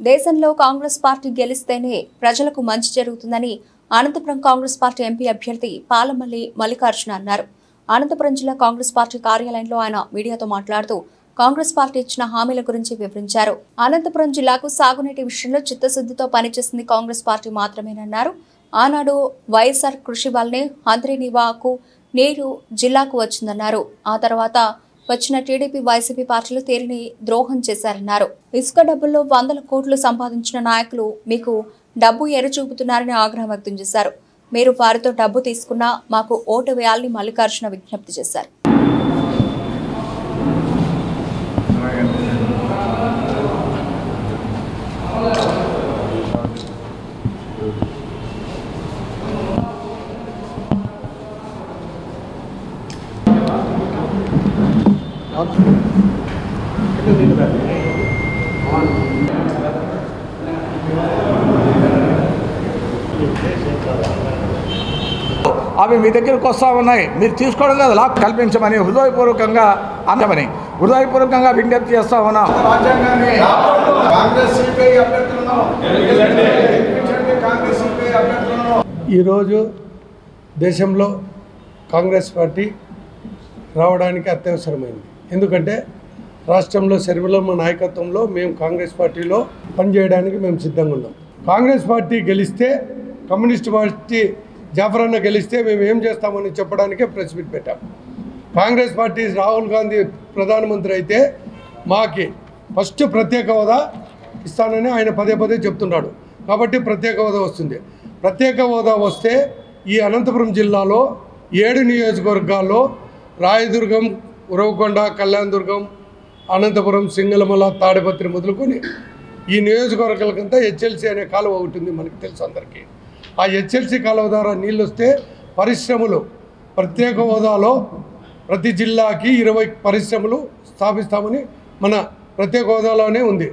దేశంలో కాంగ్రెస్ పార్టీ గెలిస్తేనే ప్రజలకు మంచి జరుగుతుందని అనంతపురం కాంగ్రెస్ పార్టీ ఎంపీ అభ్యర్థి పాలమల్లి మల్లికార్జున అన్నారు. అనంతపురం జిల్లా కాంగ్రెస్ పార్టీ కార్యాలయంలో ఆయన మీడియాతో మాట్లాడుతూ కాంగ్రెస్ పార్టీ ఇచ్చిన హామీల గురించి వివరించారు. అనంతపురం జిల్లాకు సాగునీటి విషయంలో చిత్తశుద్ధితో పనిచేసింది కాంగ్రెస్ పార్టీ మాత్రమేనన్నారు. ఆనాడు వైఎస్ఆర్ కృషి వల్లనే హంద్రీనివాకు నీరు జిల్లాకు వచ్చిందన్నారు. ఆ తర్వాత వచ్చిన టీడీపీ వైసీపీ పార్టీలు తీరిని ద్రోహం చేశారన్నారు. ఇసుక డబ్బుల్లో 100 కోట్లు సంపాదించిన నాయకులు మీకు డబ్బు ఎరచూపుతున్నారని ఆగ్రహం వ్యక్తం చేశారు. మీరు వారితో డబ్బు తీసుకున్నా మాకు ఓటు వేయాలని మల్లికార్జున విజ్ఞప్తి చేశారు. అవి మీ దగ్గరకు వస్తూ ఉన్నాయి. మీరు తీసుకోవడం కాదు, లాభ కల్పించమని హృదయపూర్వకంగా అందమని హృదయపూర్వకంగా విజ్ఞప్తి చేస్తూ ఉన్నాం. ఈరోజు దేశంలో కాంగ్రెస్ పార్టీ రావడానికి అత్యవసరమైంది. ఎందుకంటే రాష్ట్రంలో శర్మిలమ్మ నాయకత్వంలో మేము కాంగ్రెస్ పార్టీలో పనిచేయడానికి మేము సిద్ధంగా ఉన్నాం. కాంగ్రెస్ పార్టీ గెలిస్తే, కమ్యూనిస్ట్ పార్టీ జాఫరన్న గెలిస్తే మేము ఏం చేస్తామని చెప్పడానికే ప్రెస్ మీట్ పెట్టాం. కాంగ్రెస్ పార్టీ రాహుల్ గాంధీ ప్రధానమంత్రి అయితే మాకి ఫస్ట్ ప్రత్యేక హోదా ఇస్తానని ఆయన పదే పదే చెప్తున్నాడు. కాబట్టి ప్రత్యేక హోదా వస్తుంది. ప్రత్యేక హోదా వస్తే ఈ అనంతపురం జిల్లాలో 7 నియోజకవర్గాల్లో రాయదుర్గం, ఉరవకొండ, కళ్యాణదుర్గం, అనంతపురం, సింగళమల, తాడిపత్రి మొదలుకొని ఈ నియోజకవర్గాలకంతా హెచ్ఎల్సి అనే కాలువ ఒకటి ఉంది, మనకి తెలుసు అందరికీ. ఆ హెచ్ఎల్సి కాలువ ద్వారా నీళ్ళు వస్తే పరిశ్రమలు, ప్రత్యేక హోదాలో ప్రతి జిల్లాకి 20 పరిశ్రమలు స్థాపిస్తామని మన ప్రత్యేక హోదాలోనే ఉంది.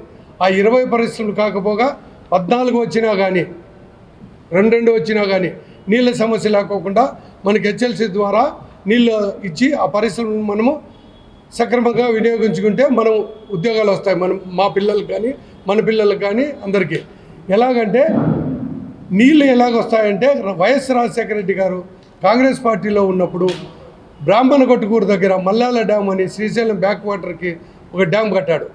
ఆ 20 పరిశ్రమలు కాకపోగా 14 వచ్చినా కానీ, 2 వచ్చినా కానీ నీళ్ళ సమస్య లేకోకుండా మనకి హెచ్ఎల్సి ద్వారా నీళ్ళు ఇచ్చి ఆ పరిశ్రమను మనము సక్రమంగా వినియోగించుకుంటే మనం ఉద్యోగాలు వస్తాయి. మా పిల్లలకు కానీ, మన పిల్లలకు కానీ అందరికీ. ఎలాగంటే నీళ్ళు ఎలాగొస్తాయంటే, వైఎస్ రాజశేఖర రెడ్డి గారు కాంగ్రెస్ పార్టీలో ఉన్నప్పుడు బ్రాహ్మణ కొట్టుకూరు దగ్గర మల్లాల డ్యామ్ అని శ్రీశైలం బ్యాక్ వాటర్కి ఒక డ్యామ్ కట్టాడు.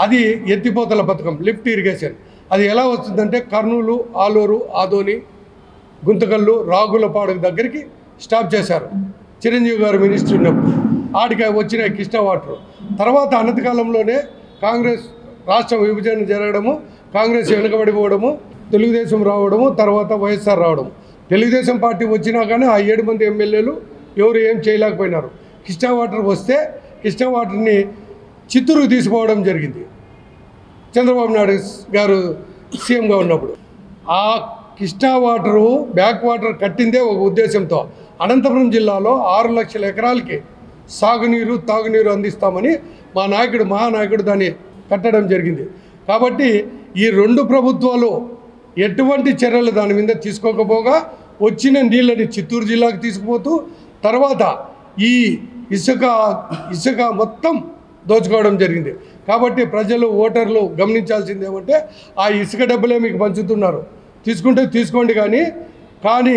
అది ఎత్తిపోతల పథకం, లిఫ్ట్ ఇరిగేషన్. అది ఎలా వస్తుందంటే కర్నూలు, ఆలూరు, ఆదోని, గుంతకల్లు, రాగులపాడు దగ్గరికి స్టాప్ చేశారు చిరంజీవి గారు మినిస్టర్ ఉన్నప్పుడు. ఆడికి వచ్చిన కృష్ణా వాటర్ తర్వాత అనతికాలంలోనే కాంగ్రెస్ రాష్ట్ర విభజన జరగడము, కాంగ్రెస్ వెనుకబడిపోవడము, తెలుగుదేశం రావడము, తర్వాత వైఎస్ఆర్ రావడము. తెలుగుదేశం పార్టీ వచ్చినా కానీ ఆ 7 మంది ఎమ్మెల్యేలు ఎవరు ఏం చేయలేకపోయినారు. కృష్ణా వాటర్ వస్తే కృష్ణా వాటర్ని చిత్తూరుకు తీసుకోవడం జరిగింది చంద్రబాబు నాయుడు గారు సీఎంగా ఉన్నప్పుడు. ఆ కృష్ణా వాటరు బ్యాక్ వాటర్ కట్టిందే ఒక ఉద్దేశంతో అనంతపురం జిల్లాలో 6 లక్షల ఎకరాలకి సాగునీరు, తాగునీరు అందిస్తామని మా నాయకుడు, మహానాయకుడు దాన్ని కట్టడం జరిగింది. కాబట్టి ఈ 2 ప్రభుత్వాలు ఎటువంటి చర్యలు దాని మీద తీసుకోకపోగా వచ్చిన నీళ్ళని చిత్తూరు జిల్లాకు తీసుకుపోతూ తర్వాత ఈ ఇసుక మొత్తం దోచుకోవడం జరిగింది. కాబట్టి ప్రజలు, ఓటర్లు గమనించాల్సింది ఏమంటే, ఆ ఇసుక డబ్బులే మీకు పంచుతున్నారు, తీసుకుంటే తీసుకోండి. కానీ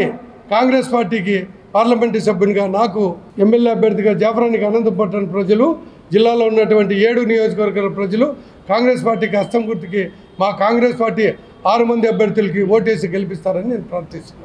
కాంగ్రెస్ పార్టీకి పార్లమెంటరీ సభ్యునిగా, నాకు ఎమ్మెల్యే అభ్యర్థిగా జాఫరానికి అనంతపట్నం ప్రజలు, జిల్లాలో ఉన్నటువంటి 7 నియోజకవర్గాల ప్రజలు కాంగ్రెస్ పార్టీకి హస్తం గుర్తుకి మా కాంగ్రెస్ పార్టీ 6 మంది అభ్యర్థులకి ఓటేసి గెలిపిస్తారని నేను ప్రార్థిస్తున్నాను.